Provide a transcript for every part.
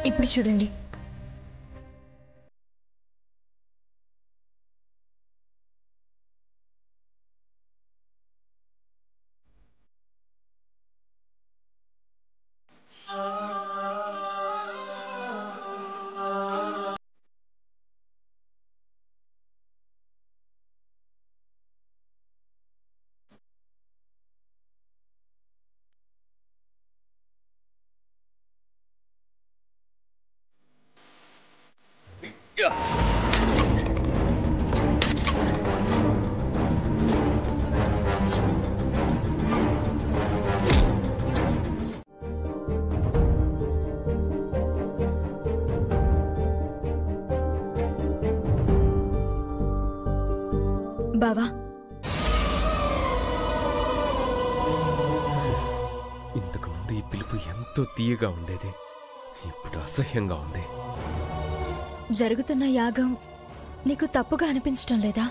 ఇప్పుడు చూడండి. బావా, ఇంతకుముందు ఈ పిలుపు ఎంతో తీయగా ఉండేది, ఇప్పుడు అసహ్యంగా ఉంది. జరుగుతున్న యాగం నీకు తప్పుగా అనిపించటం లేదా?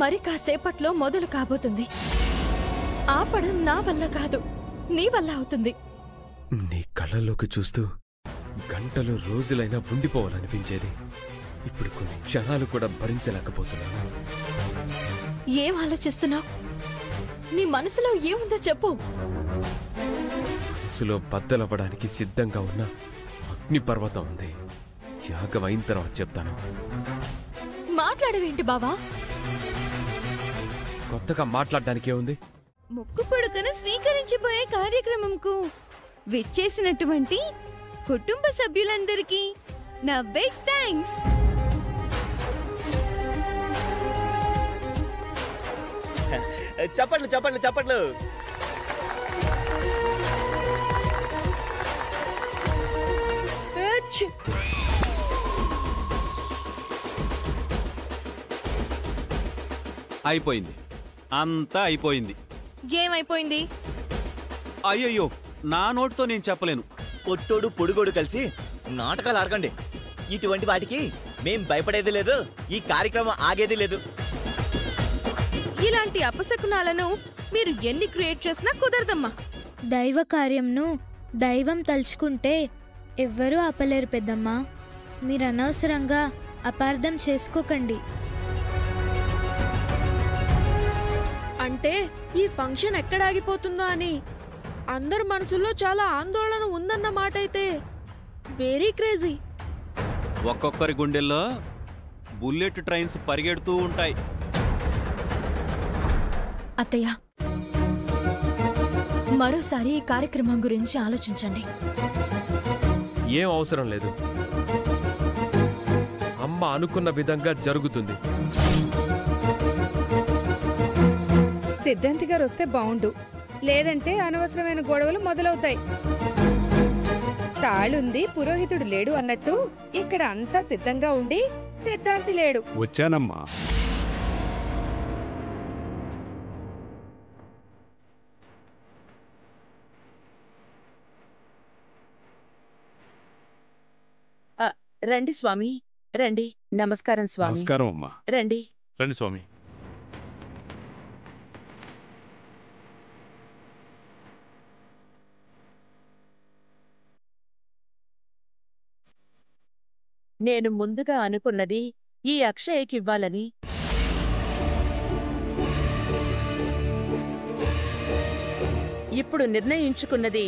మరి కాసేపట్లో మొదలు కాబోతుంది. ఆపడం నా వల్ల కాదు, నీ వల్ల అవుతుంది. నీ కళ్ళల్లోకి చూస్తూ గంటలు రోజులైనా ఉండిపోవాలనిపించేది. ఇప్పుడు కొన్ని క్షణాలు కూడా భరించలేకపోతున్నాను. ఏం ఆలోచిస్తున్నావు? నీ మనసులో ఏముందో చెప్పు. మనసులో బద్దలవ్వడానికి సిద్ధంగా ఉన్న అగ్నిపర్వతం ఉంది. యాగం అయిన తర్వాత చెప్తాను. మాట్లాడవేంటి బావా? కొత్తగా మాట్లాడడానికే ఉంది. ముక్కు పుడకను స్వీకరించిపోయే కార్యక్రమంకు విచ్చేసినటువంటి కుటుంబ సభ్యులందరికీ నా బిగ్ థ్యాంక్స్. చప్పట్లు చప్పట్లు చప్పట్లు. అయిపోయింది, అంతా అయిపోయింది. ఏమైపోయింది? అయ్యయ్యో, నా నోటితో నేను చెప్పలేను. పొట్టోడు పొడుగోడు కలిసి నాటకాలు ఆడకండి. ఇటువంటి వాటికి మేం భయపడేది లేదు, ఈ కార్యక్రమం ఆగేది లేదు. ఇలాంటి అపశకునాలను మీరు ఎన్ని క్రియేట్ చేసినా కుదరదమ్మా. దైవ కార్యంను దైవం తలుచుకుంటే ఎవ్వరూ ఆపలేరు పెద్దమ్మా. మీరు అనవసరంగా అపార్థం చేసుకోకండి. అంటే ఈ ఫంక్షన్ ఎక్కడ ఆగిపోతుందో అని అందరి మనసుల్లో చాలా ఆందోళన ఉందన్న మాట. అయితే వెరీ క్రేజీ. ఒక్కొక్కరి గుండెల్లో బుల్లెట్ ట్రైన్స్ పరిగెడుతూ ఉంటాయి. అత్తయ్య, మరోసారి ఈ కార్యక్రమం గురించి ఆలోచించండి. ఏం అవసరం లేదు. అమ్మ అనుకున్న విధంగా జరుగుతుంది. సిద్ధాంతి గారు వస్తే బావుండు, లేదంటే అనవసరమైన గొడవలు మొదలవుతాయి. తాళుంది పురోహితుడు లేడు అన్నట్టు ఇక్కడ అంతా సిద్ధంగా ఉండి సిద్ధాంతి లేడు. వచ్చానమ్మా. రండి స్వామి, రండి. నమస్కారం స్వామి. నమస్కారం అమ్మా. రండి రండి స్వామి. నేను ముందుగా అనుకున్నది ఈ అక్షయకివ్వాలని. ఇప్పుడు నిర్ణయించుకున్నది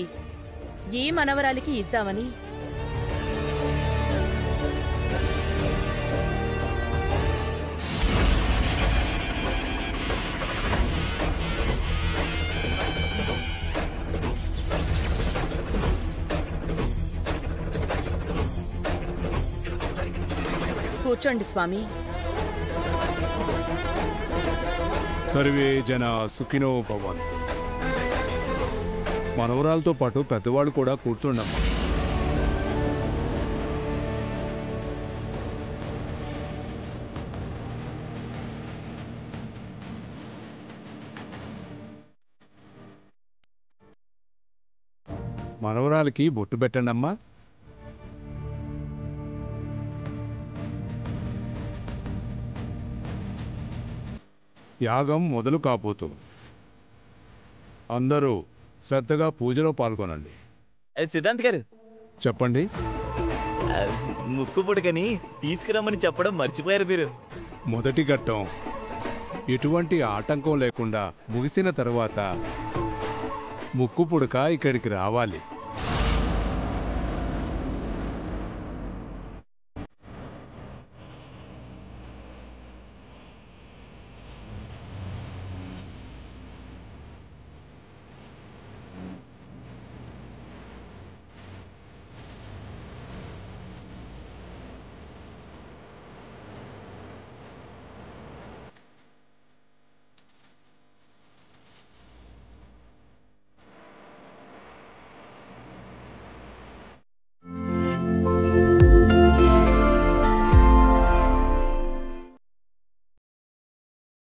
ఈ మనవరాలికి ఇద్దామని. కూర్చోండి స్వామి. సర్వే జన సుఖినో భవంతు. మనవరాలతో పాటు పెద్దవాళ్ళు కూడా కూర్చోండమ్మా. మనవరాలకి బొట్టు పెట్టండమ్మా. యాగం మొదలు కాబోతుంది. అందరూ శ్రద్ధగా పూజలో పాల్గొనండి. సిద్ధాంత్ గారు, చెప్పండి. ముక్కు పుడకని తీసుకురమ్మని చెప్పడం మర్చిపోయారు మీరు. మొదటి ఘట్టం ఎటువంటి ఆటంకం లేకుండా ముగిసిన తర్వాత ముక్కు పుడక ఇక్కడికి రావాలి.